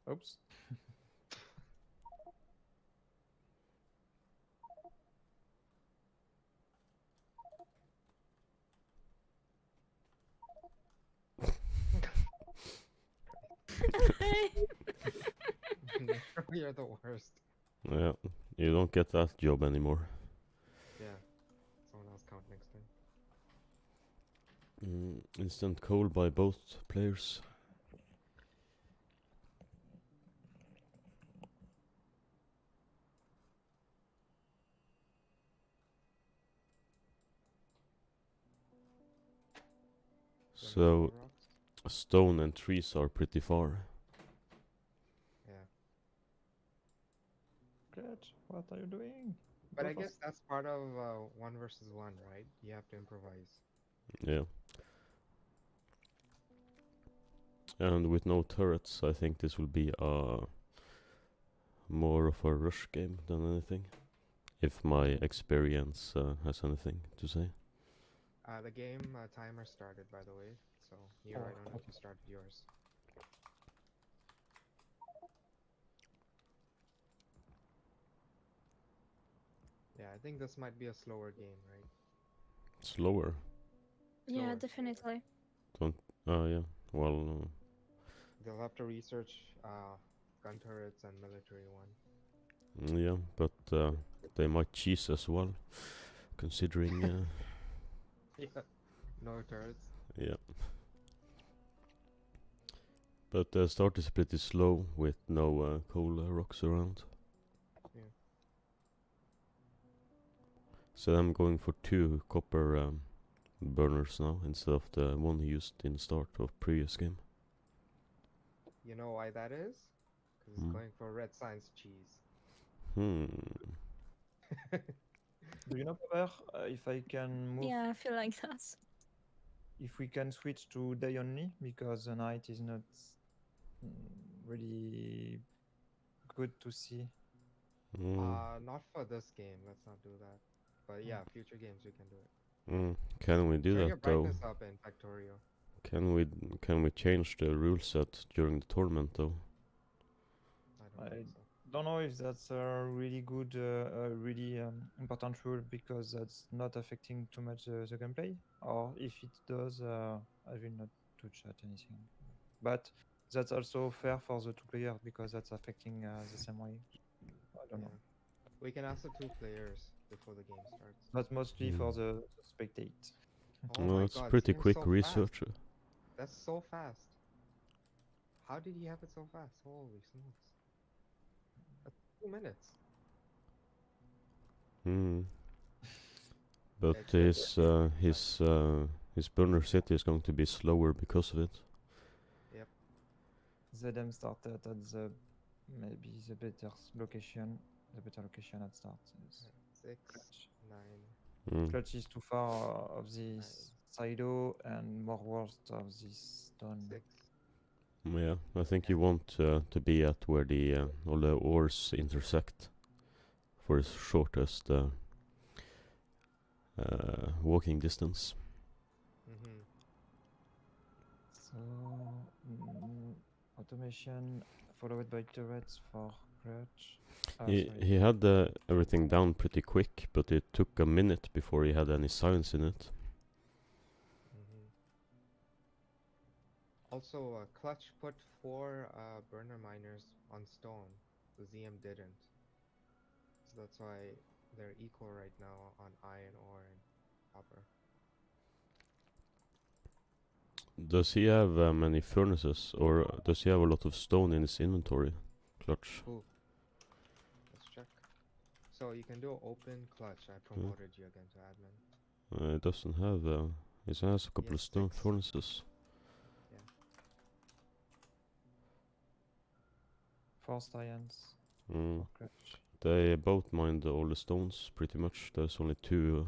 Oops. You're the worst. Yeah, you don't get that job anymore. Yeah. Someone else count next time. Instant goal by both players. So stone and trees are pretty far. Yeah. Clutch, what are you doing? But Go I for guess that's part of 1 versus 1, right? You have to improvise. Yeah. And with no turrets, I think this will be more of a rush game than anything. If my experience has anything to say. The game timer started, by the way. So, here, I don't know if you started yours. Yeah, I think this might be a slower game, right? Slower. Yeah, Slower. definitely. Yeah. Well, They'll have to research gun turrets and military one. yeah, but they might cheese as well, considering. Yeah. No turrets. Yeah. But the start is pretty slow with no coal rocks around. Yeah. So I'm going for 2 copper burners now instead of the one used in the start of previous game. You know why that is? Because it's going for red science cheese. Do you know, Pepper, if I can move? Yeah, I feel like that. If we can switch to day only, because the night is not really good to see. Not for this game. Let's not do that. But yeah, future games we can do it. Can we do Turn that your though? brightness up in Factorio. Can we change the rule set during the tournament though? I don't think so. Don't know if that's a really good, really important rule, because that's not affecting too much the gameplay. Or if it does, I will not touch at anything. But that's also fair for the 2 players, because that's affecting the same way. I don't know. We can ask the 2 players before the game starts. But mostly for the spectate. Oh Well, my it's god, this pretty game's quick so research. fast. That's so fast. How did he have it so fast? Holy smokes. That's 2 minutes. But his burner city is going to be slower because of it. Yep. Them started at the maybe the better location. The better location at start is 6, Clutch. 9. Clutch is too far of this Sido and more worst of this stone. 6. Yeah, I think you want to be at where the all the ores intersect for its shortest walking distance. So automation followed by turrets for Clutch. He had everything down pretty quick, but it took a minute before he had any science in it. Also, Clutch put 4 burner miners on stone. The ZM didn't. So that's why they're equal right now on iron ore and copper. Does he have many furnaces, or does he have a lot of stone in his inventory? Clutch. Ooh. Let's check. So you can do open Clutch. I promoted you again to admin. It doesn't have. It has a couple of stone furnaces. Yeah. For science. They both mined all the stones pretty much. There's only 2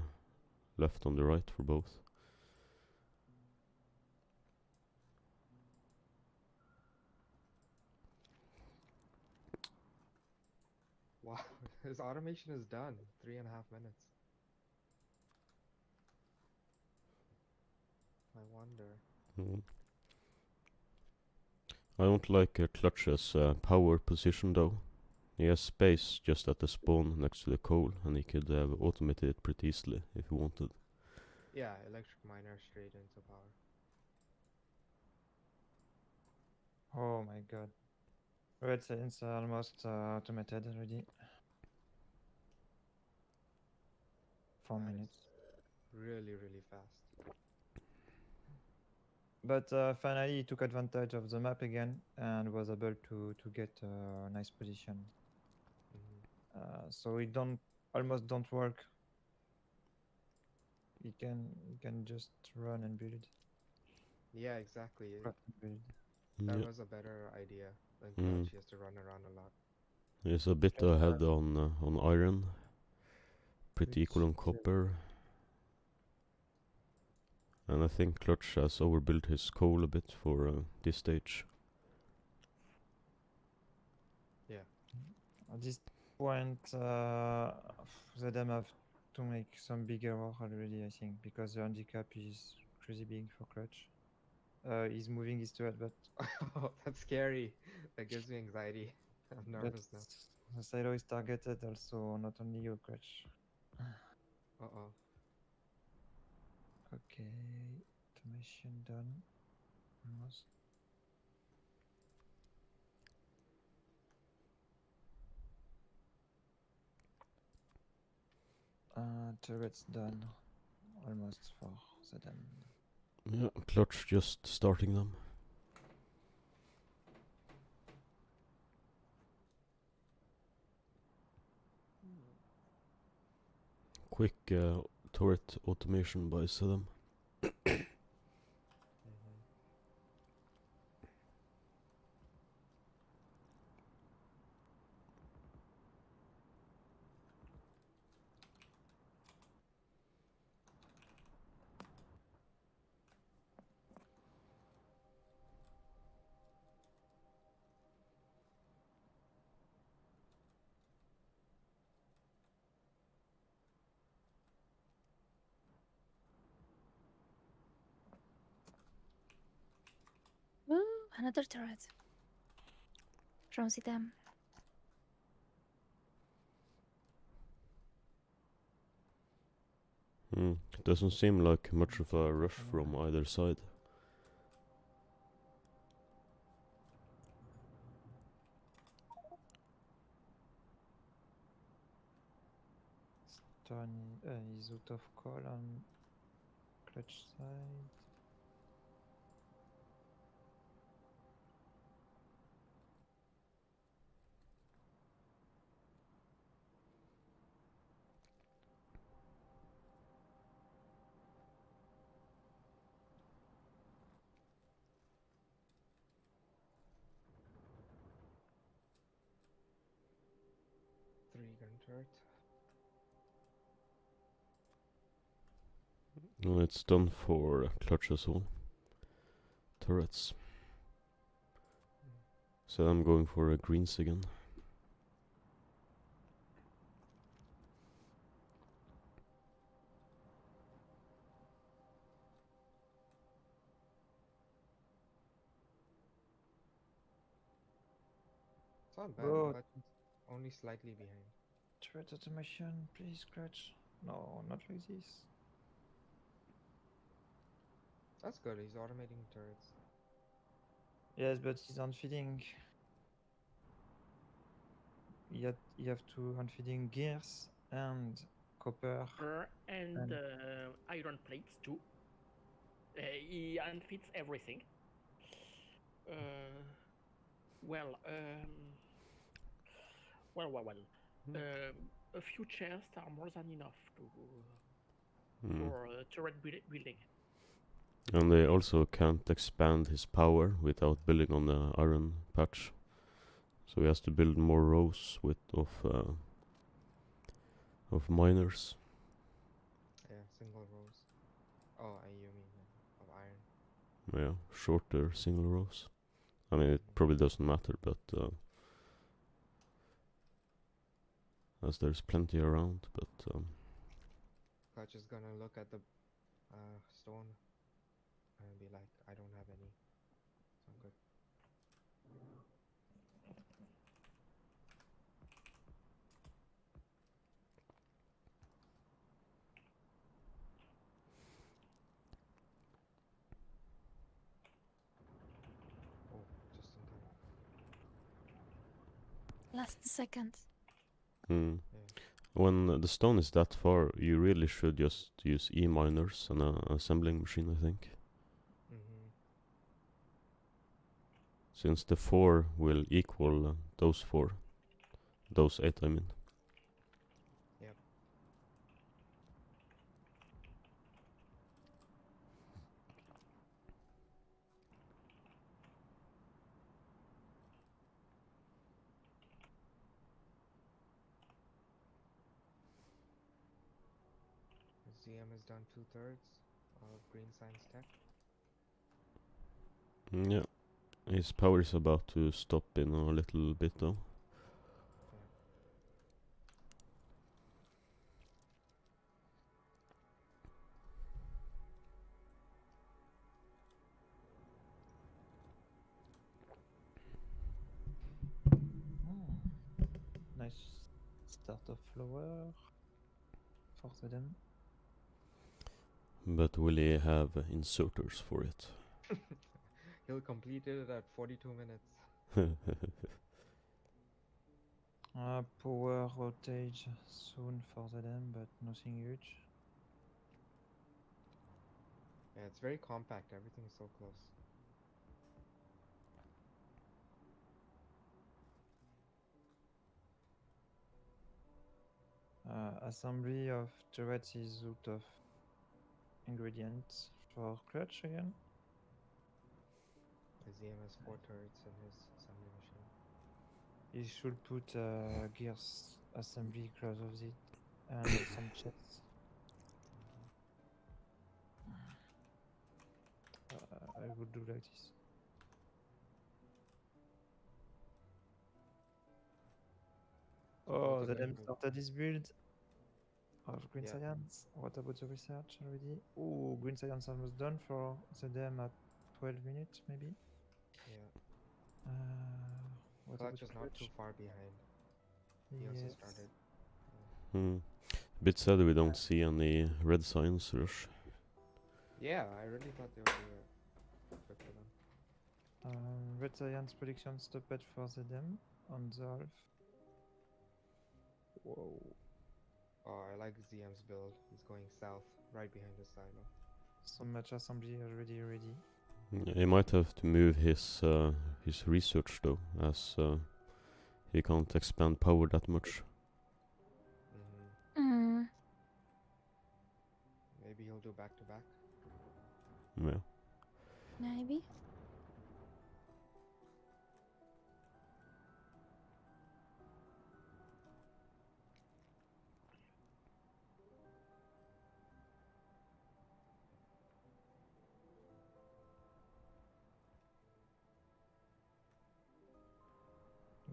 left on the right for both. Wow, his automation is done. 3.5 minutes. I wonder. I don't like Clutch's power position though. He has space just at the spawn next to the coal, and he could have automated it pretty easily if he wanted. Yeah, electric miner straight into power. Oh my god. Red Saints are almost automated already. 4 That is minutes. really, really fast. But finally he took advantage of the map again and was able to get a nice position. So it almost don't work. He can just run and build. Yeah, exactly. Craft and build. That Yeah. was a better idea than Clutch. He has to run around a lot. He's a bit ahead on iron. Pretty equal on copper. And I think Clutch has overbuilt his coal a bit for this stage. Yeah. At this point, them have to make some big error already, I think, because the handicap is crazy big for Clutch. He's moving his turret, but Oh, that's scary. That gives me anxiety. I'm nervous now. the silo is targeted also, not only you, Clutch. Uh-oh. Okay, automation done. Almost. Turrets done. Almost for them. Yeah, Clutch just starting them. Quick turret automation by Saddam. Mm-hmm. Ooh, another turret. From them. It doesn't seem like much of a rush from either side. Stony is out of call on Clutch side. Three-gun turret. No, it's done for Clutch as well. Turrets. So I'm going for greens again. It's not bad, Bro, but only slightly behind. turret automation, please, Clutch. No, not like this. That's good. He's automating turrets. Yes, but he's unfeeding. You have to unfeeding gears and copper. And iron plates too. He unfits everything. Well. A few chests are more than enough for turret building. And they also can't expand his power without building on the iron patch. So he has to build more rows of miners. Yeah, single rows. Oh, you mean of iron. Yeah, shorter single rows. I mean, it probably doesn't matter, but as there's plenty around. But Clutch is gonna look at the stone and be like, I don't have any. So I'm good. Last second. Hmm. Yeah. When the stone is that far, you really should just use E miners and a assembling machine, I think. Since the 4 will equal those 4. Those 8, I mean. Yep. ZM has done 2/3 of green science tech. Yeah. His power is about to stop in a little bit though. Yeah. Nice start of flower for the dam. But will he have inserters for it? He'll complete it at 42 minutes. Power outage soon for the dam, but nothing huge. Yeah, it's very compact. Everything is so close. Assembly of turrets is out of ingredients for Clutch again. ZM has 4 turrets in his assembly machine. He should put gears assembly close of it and some chests. I would do like this. Oh, the dam started his build of Green Yeah. Science. What about the research already? Oh, Green Science almost done for the dam at 12 minutes, maybe. Yeah. What Clutch about is not too Clutch? far behind. He also Yes. started. Bit sad we don't see any red science rush. Yeah, I really thought they would do it. Good for them. Red Science prediction stopped for the dam on the half. Whoa. Oh, I like ZM's build. He's going south, right behind his silo. So much assembly already ready. He might have to move his research though, as he can't expand power that much. Maybe he'll do back to back. Yeah. Maybe.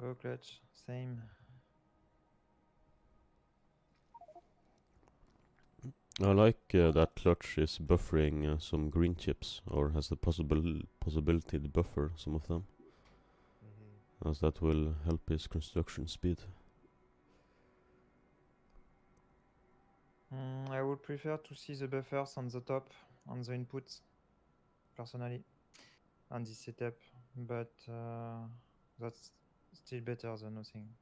Go Clutch, same. I like that Clutch is buffering some green chips, or has the possibility to buffer some of them, as that will help his construction speed. I would prefer to see the buffers on the top, on the inputs, personally, on this setup, but that's still better than nothing.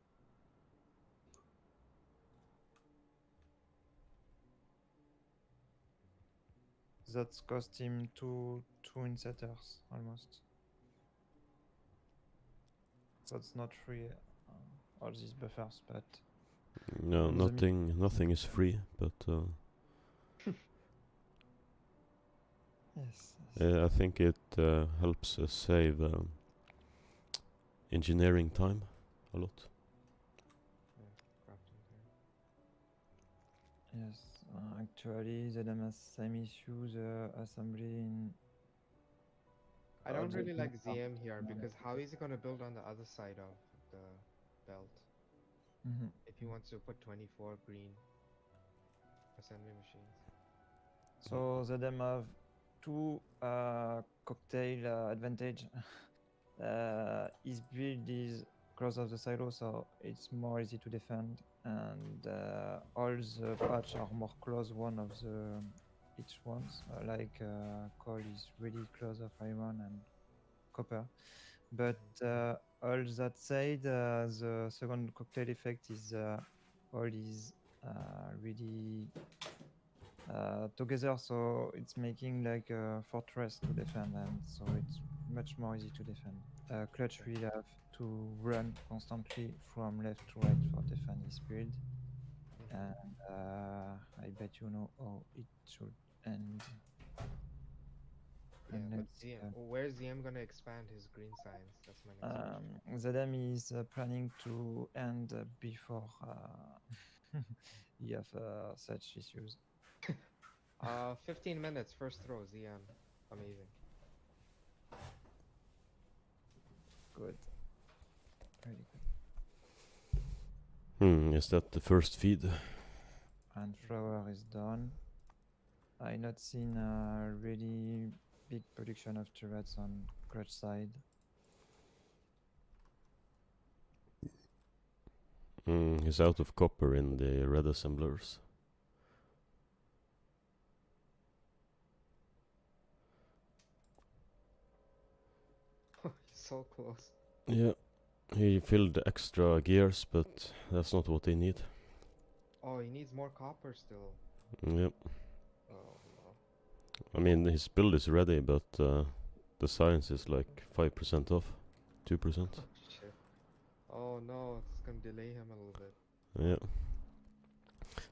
That's cost him two inserters almost. That's not free, all these buffers, but No, on the nothing is free, but yes. I think it helps save engineering time a lot. Yeah, crafting time. Yes, actually, the dam has same issue, the assembly in. I don't the really like dam ZM here are- because how is he gonna build on the other side of the belt Mhm. if he wants to put 24 green assembly machines? So the dam have two cocktail advantage. His build is close of the silo, so it's more easy to defend, and all the patch are more close one of the each ones. Like coal is really close of iron and copper, but all that said, the second cocktail effect is all is really together, so it's making like a fortress to defend, and so it's much more easy to defend. Clutch Okay. will have to run constantly from left to right for defend his build, and I bet you know how it should end. Yeah, And but let's see. ZM, where's ZM gonna expand his green science? That's my next question. Zedem is planning to end before he have such issues. 15 minutes, first throw, ZM. Amazing. Good, really good. Is that the first feed? And flower is done. I not seen a really big production of turrets on Clutch side. He's out of copper in the red assemblers. He's so close. Yeah, he filled the extra gears, but that's not what they need. Oh, he needs more copper still. Yep. Oh no. I mean, his build is ready, but the science is like 5% off. 2%. Oh shit. Oh no, it's gonna delay him a little bit. Yeah.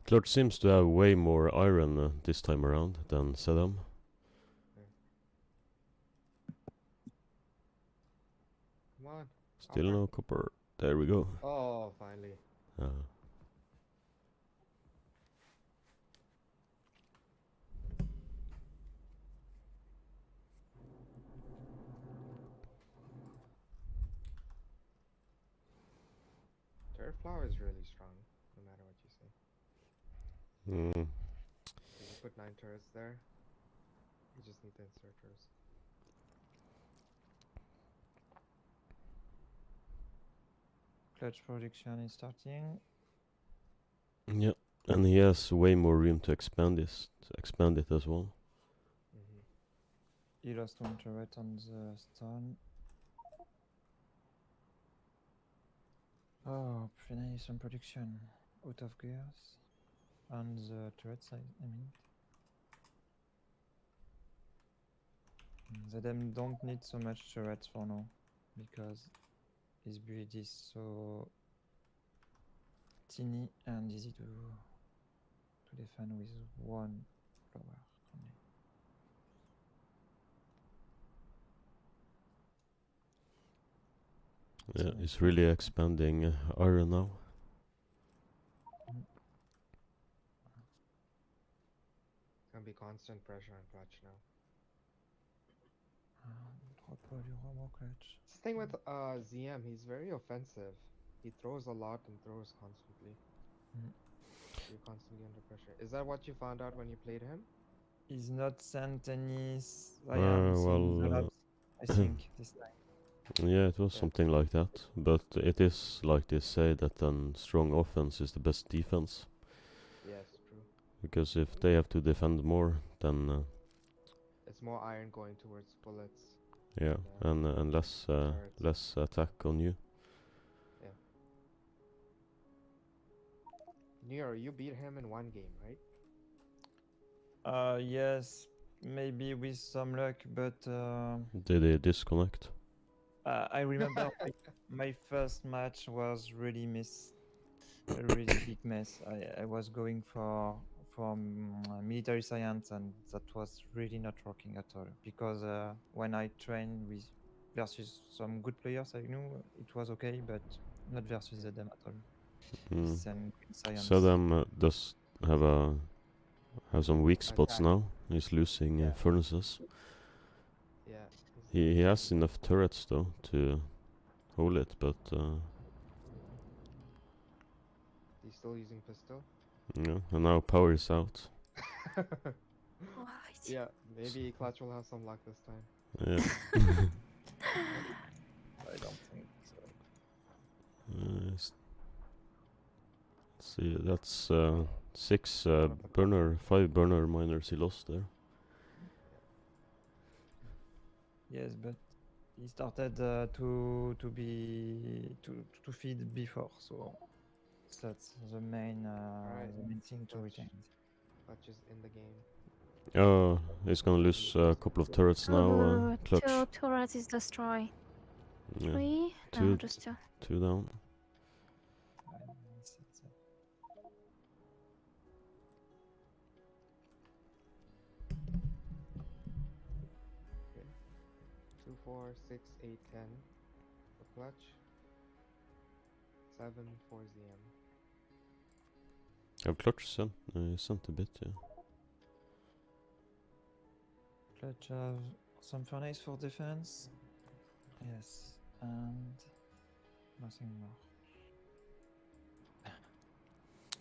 Clutch seems to have way more iron this time around than Saddam. Come on. Still Copper. no copper. There we go. Oh, finally. Turret flower is really strong, no matter what you say. Okay, we put 9 turrets there. We just need the inserters. Clutch production is starting. Yeah, and he has way more room to expand it as well. He lost one turret on the stone. Oh, finally some production out of gears on the turret side, I mean. Them don't need so much turrets for now, because his build is so teeny and easy to defend with one flower only. Yeah, So he's really expanding iron now. It's gonna be constant pressure on Clutch now. Clutch. This thing with ZM, he's very offensive. He throws a lot and throws constantly. You're constantly under pressure. Is that what you found out when you played him? He's not sent any science in the labs, I think, this time. Yeah, it was something like that. But it is like they say that strong offense is the best defense. Yes, true. Because if they have to defend more, then it's more iron going towards bullets. yeah, and less attack on you. Yeah. Nero, you beat him in 1 game, right? Yes, maybe with some luck, but Did he disconnect? I remember my first match was really a really big mess. I was going for military science, and that was really not working at all. Because when I trained with versus some good players, I knew it was okay, but not versus them at all. Same science. Saddam does have some weak spots Attack. now. He's losing furnaces. Yeah. He has enough turrets though to hold it, but he's still using pistol. yeah, and now power is out. Right. Yeah, maybe Clutch will have some luck this time. Yeah. I don't think so. Let's see, that's 5 burner miners he lost there. Yes, but he started to feed before, so that's the main Alright, thing to retain. Clutch is in the game. Oh, he's gonna lose a couple of turrets now. Clutch. Two turrets is destroyed. Yeah. 3? No, Two, just 2. 2 down. It's a- Okay. 2, 4, 6, 8, 10 for Clutch. 7 for ZM. Yeah, Clutch sent a bit, yeah. Clutch have some furnace for defense. Yes, and nothing more.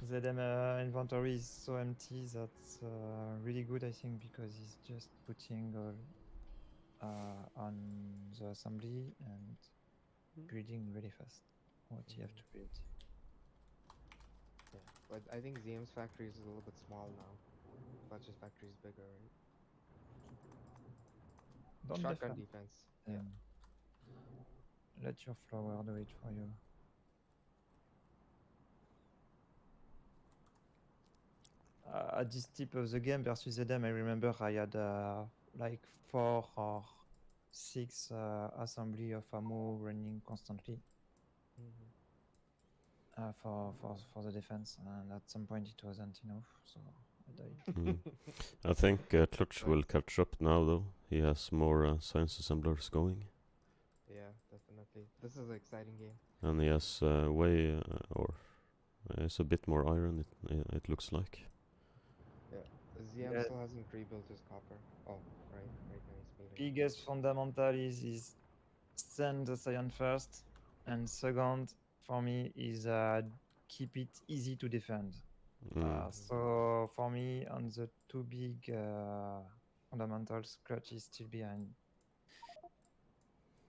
ZM inventory is so empty. That's really good, I think, because he's just putting all on the assembly and building really fast what you have to build. Yeah, but I think ZM's factory is a little bit small now. Clutch's factory is bigger, right? Don't Shotgun defend. defense. Yeah. Let your flower do it for you. At this tip of the game versus ZM, I remember I had like 4 or 6 assembly of ammo running constantly for the defense, and at some point it wasn't enough, so I died. I think Clutch will catch up now, though. He has more science assemblers going. Yeah, definitely. This is an exciting game. And he has it's a bit more iron, it looks like. Yeah. ZM Yeah. still hasn't rebuilt his copper. Oh, right now he's building. Biggest fundamental is send the science first, and second for me is keep it easy to defend. So for me, on the two big fundamentals, Clutch is still behind.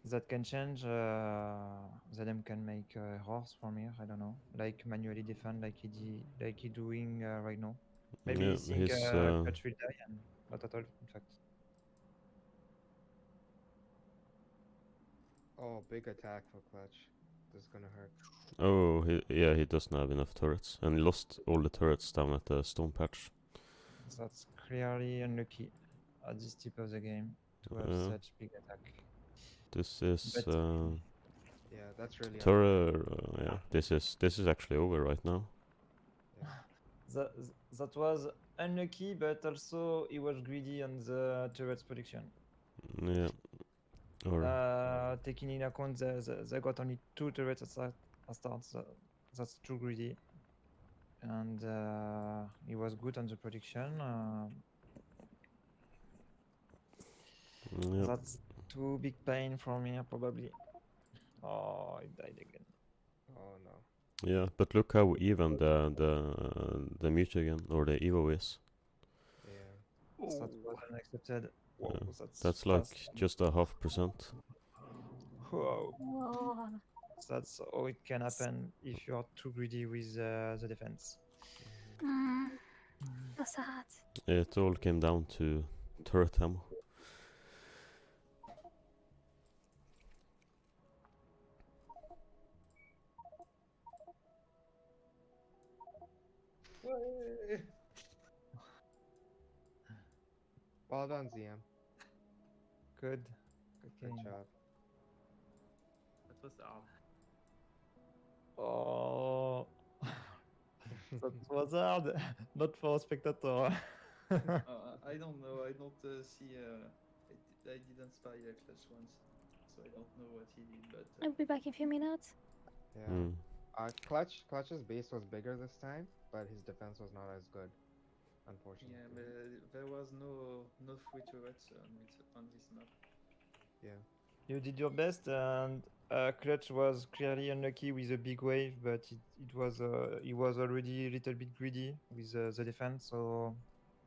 That can change. Them can make errors from here. I don't know, like manually defend, like he doing right now. Maybe Yeah, he think his Clutch will die, and not at all, in fact. Oh, big attack for Clutch. This is gonna hurt. oh, he doesn't have enough turrets, and he lost all the turrets down at the stone patch. That's clearly unlucky at this tip of the game to have such big attack. This is But Yeah, that's really turret. Yeah, this is actually over right now. that was unlucky, but also he was greedy on the turrets production. Yeah. Or Taking in account they got only 2 turrets at start, that's too greedy. And he was good on the production. yeah. That's too big pain for me, probably. Oh, he died again. Oh no. Yeah, but look how even the mutagen or the Evo is. Yeah. That was unaccepted. Whoa, That's fast. like just a 0.5%. Whoa. Whoa. That's how it can happen if you are too greedy with the defense. So sad. It all came down to turret ammo. Well done, ZM. Good. Good job. That was hard. Oh, that was hard. Not for a spectator. I don't know. I don't see. I didn't spy Clutch once, so I don't know what he did. But I'll be back in a few minutes. Yeah. Clutch's base was bigger this time, but his defense was not as good, unfortunately. yeah, but there was no free turrets on this map. Yeah. You did your best, and Clutch was clearly unlucky with a big wave, but he was already a little bit greedy with the defense, so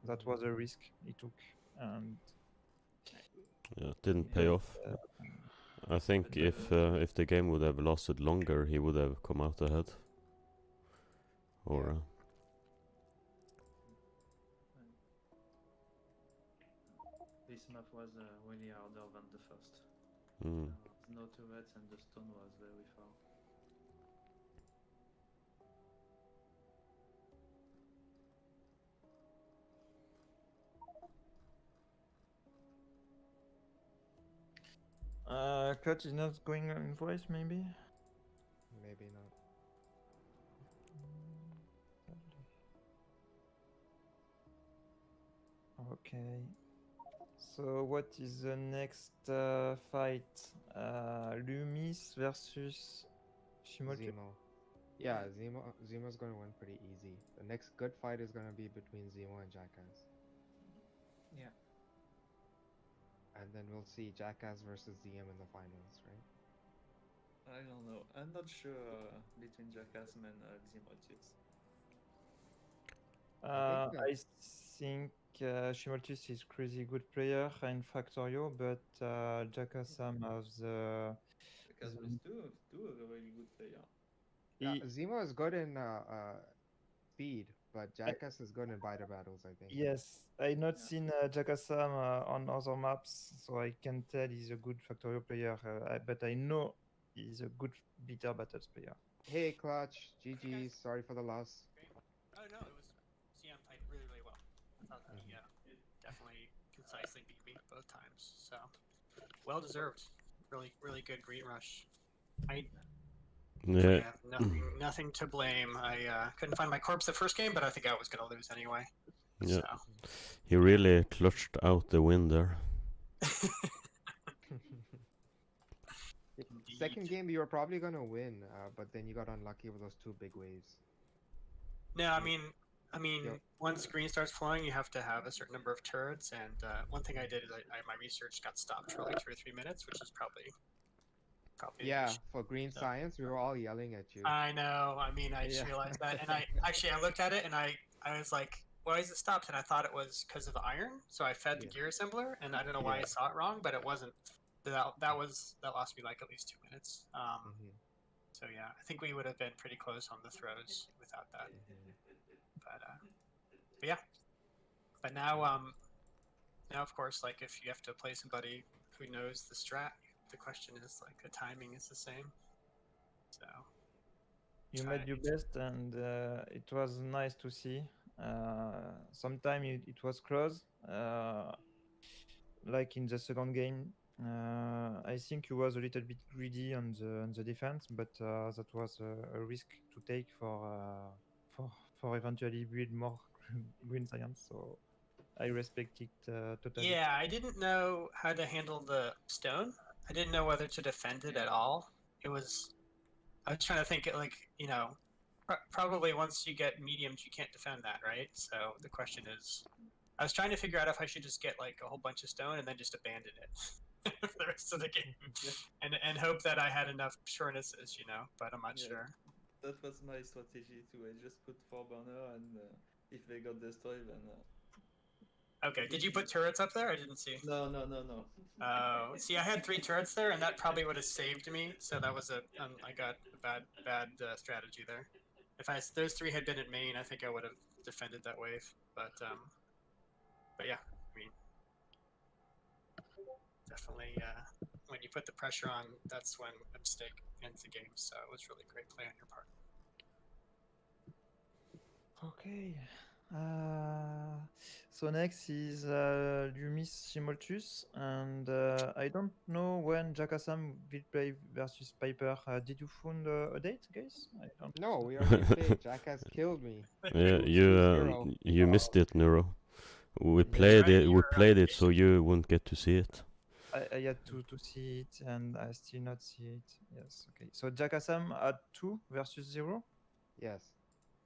that was a risk he took, and Yeah, it didn't pay off. I think if the game would have lasted longer, he would have come out ahead. Or This map was really harder than the first. Mm. There was no turrets and the stone was very far. Clutch is not going in voice, maybe? Maybe not. Okay. So what is the next fight? Lumis versus Shimochu. Zemo. Yeah, Zemo's gonna win pretty easy. The next good fight is gonna be between Zemo and Jackass. Yeah. And then we'll see Jackass versus ZM in the finals, right? I don't know. I'm not sure between Jackass and Ximotius. I think Shimoltus is crazy good player in Factorio, but Jakasam has Jackass the was two a really good player. Zemo is good in speed, but Jackass is good in biter battles, I think. yes, I not Yeah. seen Jakasam on other maps, so I can tell he's a good Factorio player. But I know he's a good bitter battles player. Hey, Clutch, GG, sorry for the loss. Oh no, it was CM played really, really well. I thought he definitely concisely beat me both times. So well deserved. Really, really good green rush. I Yeah. have nothing to blame. I couldn't find my corpse the first game, but I think I was gonna lose anyway. Yeah. So He really clutched out the win there. Second game, you were probably gonna win, but then you got unlucky with those two big waves. no, I mean, Yep. once green starts flowing, you have to have a certain number of turrets. And one thing I did is my research got stopped for like 2 or 3 minutes, which is probably the Yeah, issue. for green So- science, we were all yelling at you. I know. I mean, I just Yeah. realized that, and I looked at it, and I was like, "Why is it stopped?" And I thought it was because of the iron. So I fed the Yeah. gear assembler, and I don't know why I Yeah. saw it wrong, but it wasn't. That lost me like at least 2 minutes. Mhm. So yeah, I think we would have been pretty close on the throws without that. But yeah. But now of course, like if you have to play somebody who knows the strat, the question is like the timing is the same. So You try made your best, and it was nice to see. Sometimes it was close, like in the second game. I think you was a little bit greedy on the defense, but that was a risk to take for eventually build more green science. So I respect it totally. yeah, I didn't know how to handle the stone. I didn't know whether to defend it at all. I was trying to think like, probably once you get mediums, you can't defend that, right? So the question is, I was trying to figure out if I should just get like a whole bunch of stone and then just abandon it for the rest of the game, and hope that I had enough surenesses, But I'm not Yeah. sure. That was my strategy too. I just put 4 burner, and if they got destroyed, then. Okay, did you put turrets up there? I didn't see. No. Oh, see, I had 3 turrets there, and that probably would have saved me. So that was I got a bad strategy there. If those 3 had been at main, I think I would have defended that wave. But yeah, I mean, definitely when you put the pressure on, that's when a mistake ends the game. So it was really great play on your part. Okay. So next is Lumis Shimoltus, and I don't know when Jakasam will play versus Piper. Did you find a date, guys? I don't. No, we already played. Jackass killed me. Yeah, 2-0. you missed it, Neuro. We Yeah. played Right, it. you We were played it, so you wouldn't get to see it. I had to see it, and I still not see it. Yes. Okay. So Jakasam at 2 versus 0. Yes.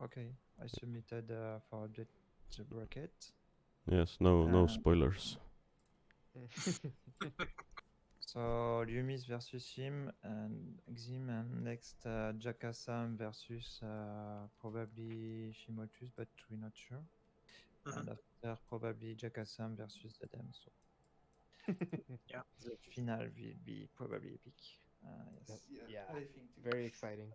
Okay. I submitted for update the bracket. Yes. No spoilers. So Lumis versus him and Xim, and next Jakasam versus probably Shimotus, but we're not sure. And after probably Jakasam versus Zedem. So Yeah. the final will be probably epic. Yes. Yeah. I think too. Very exciting.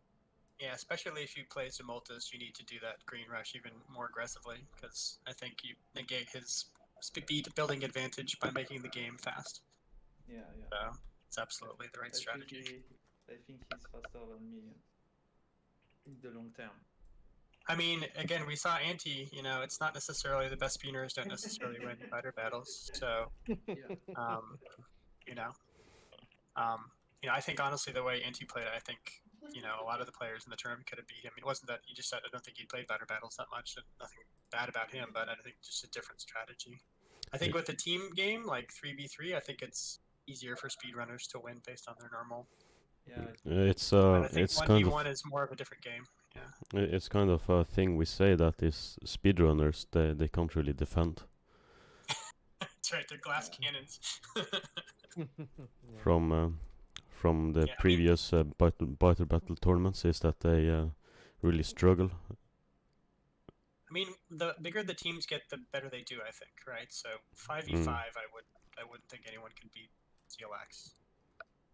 Yeah, especially if you play Zumultus, you need to do that green rush even more aggressively because I think you negate his speed building advantage by making the game fast. Yeah. So It's absolutely the right strategy. I think he's faster than me in the long term. I mean, again, we saw Anti. You know, it's not necessarily the best speedrunners don't necessarily win Biter battles. So, Yeah. you know, I think honestly the way Anti played, I think a lot of the players in the tournament could have beat him. It wasn't that he just said I don't think he played Biter battles that much, and nothing bad about him, but I think just a different strategy. I think with a team game like 3v3, I think it's easier for speedrunners to win based on their normal. Yeah. It's But I think it's kind 1v1 of is more of a different game. Yeah. it's kind of a thing we say that is speedrunners they can't really defend That's right. They're glass cannons. from the Yeah, I mean- previous biter battle tournaments is that they really struggle. I mean, the bigger the teams get, the better they do. I think, right? So 5v5, Mm. I wouldn't think anyone can beat ZLX.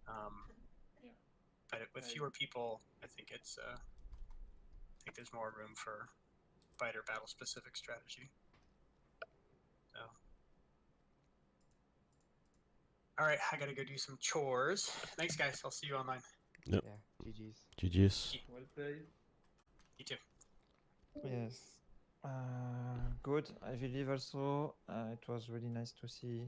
Yeah. But with fewer people, I think it's I think there's more room for Biter battle specific strategy. So, all right, I gotta go do some chores. Thanks, guys. I'll see you online. Yep. Yeah, GG's. GG's. Well played. You too. Yes. Good. I believe also it was really nice to see